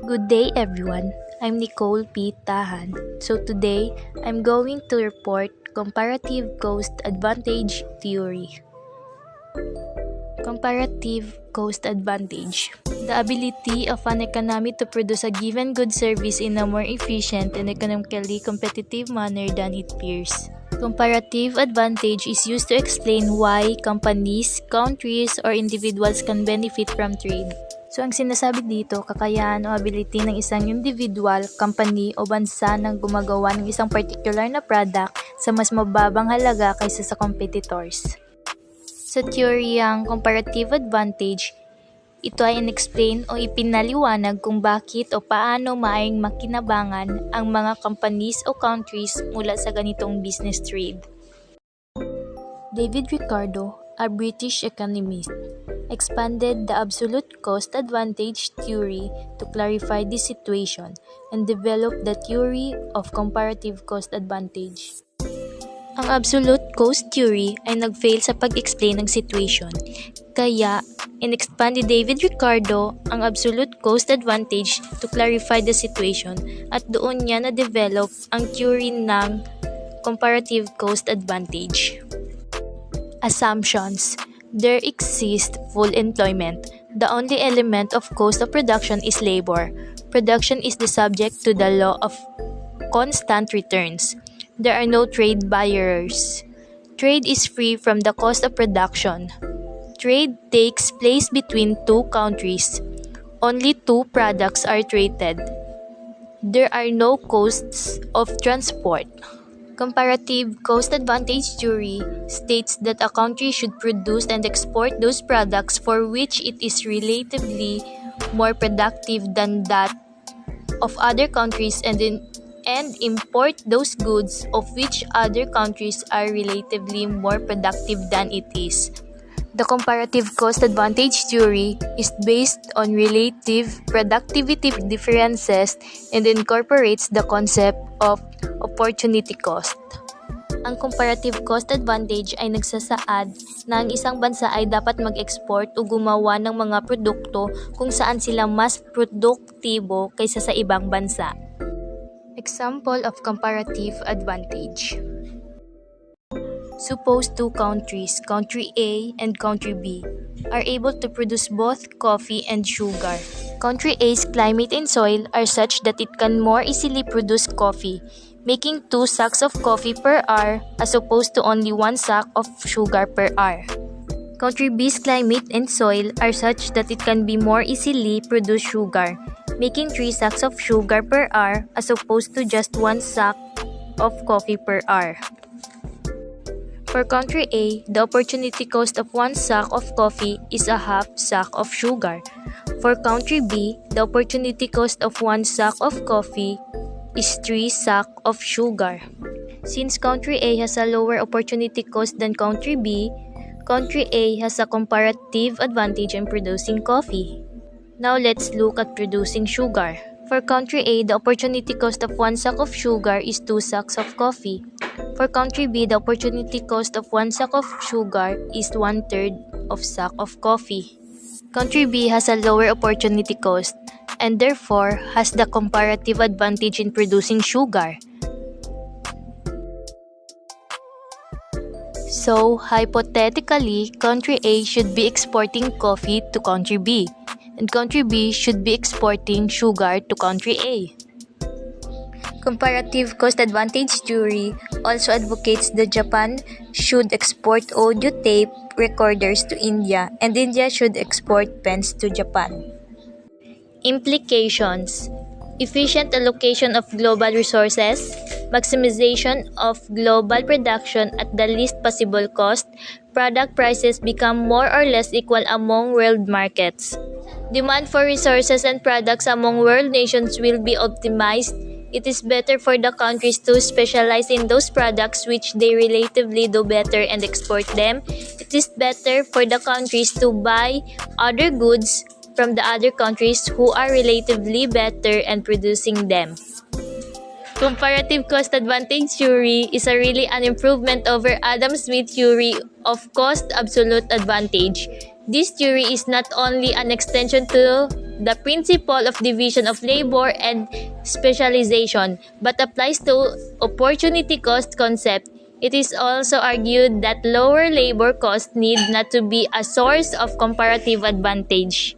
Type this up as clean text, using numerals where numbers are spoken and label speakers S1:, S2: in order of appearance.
S1: Good day everyone, I'm Nicole P. Tahan. So today, I'm going to report Comparative Cost Advantage Theory. Comparative Cost Advantage: the ability of an economy to produce a given good service in a more efficient and economically competitive manner than its peers. Comparative advantage is used to explain why companies, countries, or individuals can benefit from trade. So ang sinasabi dito, kakayahan o ability ng isang individual, company o bansa na gumagawa ng isang particular na product sa mas mababang halaga kaysa sa competitors. Sa teoryang comparative advantage, ito ay inexplain o ipinaliwanag kung bakit o paano maaaring makinabangan ang mga companies o countries mula sa ganitong business trade. David Ricardo, a British economist, expanded the absolute cost advantage theory to clarify this situation and developed the theory of comparative cost advantage. Ang absolute cost theory ay nag-fail sa pag-explain ng situation, kaya in-expand ni David Ricardo ang absolute cost advantage to clarify the situation at doon niya na-develop ang theory ng comparative cost advantage. Assumptions: there exists full employment. The only element of cost of production is labor. Production is the subject to the law of constant returns. There are no trade barriers. Trade is free from the cost of production. Trade takes place between two countries. Only two products are traded. There are no costs of transport. Comparative cost advantage theory states that a country should produce and export those products for which it is relatively more productive than that of other countries and import those goods of which other countries are relatively more productive than it is. The comparative cost advantage theory is based on relative productivity differences and incorporates the concept of opportunity cost. Ang comparative cost advantage ay nagsasaad na ang isang bansa ay dapat mag-export o gumawa ng mga produkto kung saan sila mas produktibo kaysa sa ibang bansa. Example of comparative advantage. Suppose two countries, country A and country B, are able to produce both coffee and sugar. Country A's climate and soil are such that it can more easily produce coffee, making 2 sacks of coffee per hour as opposed to only 1 sack of sugar per hour. Country B's climate and soil are such that it can be more easily produce sugar, making 3 sacks of sugar per hour as opposed to just 1 sack of coffee per hour. For country A, the opportunity cost of 1 sack of coffee is a half sack of sugar. For country B, the opportunity cost of 1 sack of coffee is 3 sacks of sugar. Since country A has a lower opportunity cost than country B, country A has a comparative advantage in producing coffee. Now let's look at producing sugar. For country A, the opportunity cost of 1 sack of sugar is 2 sacks of coffee. For country B, the opportunity cost of 1 sack of sugar is 1/3 of sack of coffee. Country B has a lower opportunity cost and therefore has the comparative advantage in producing sugar. So, hypothetically, country A should be exporting coffee to country B, and country B should be exporting sugar to country A. Comparative cost advantage theory also advocates that Japan should export audio tape recorders to India and India should export pens to Japan. Implications: efficient allocation of global resources, maximization of global production at the least possible cost, product prices become more or less equal among world markets. Demand for resources and products among world nations will be optimized. It is better for the countries to specialize in those products which they relatively do better and export them. It is better for the countries to buy other goods from the other countries who are relatively better and producing them. Comparative cost advantage theory is really an improvement over Adam Smith's theory of cost absolute advantage. This theory is not only an extension to the principle of division of labor and specialization, but applies to opportunity cost concept. It is also argued that lower labor costs need not to be a source of comparative advantage.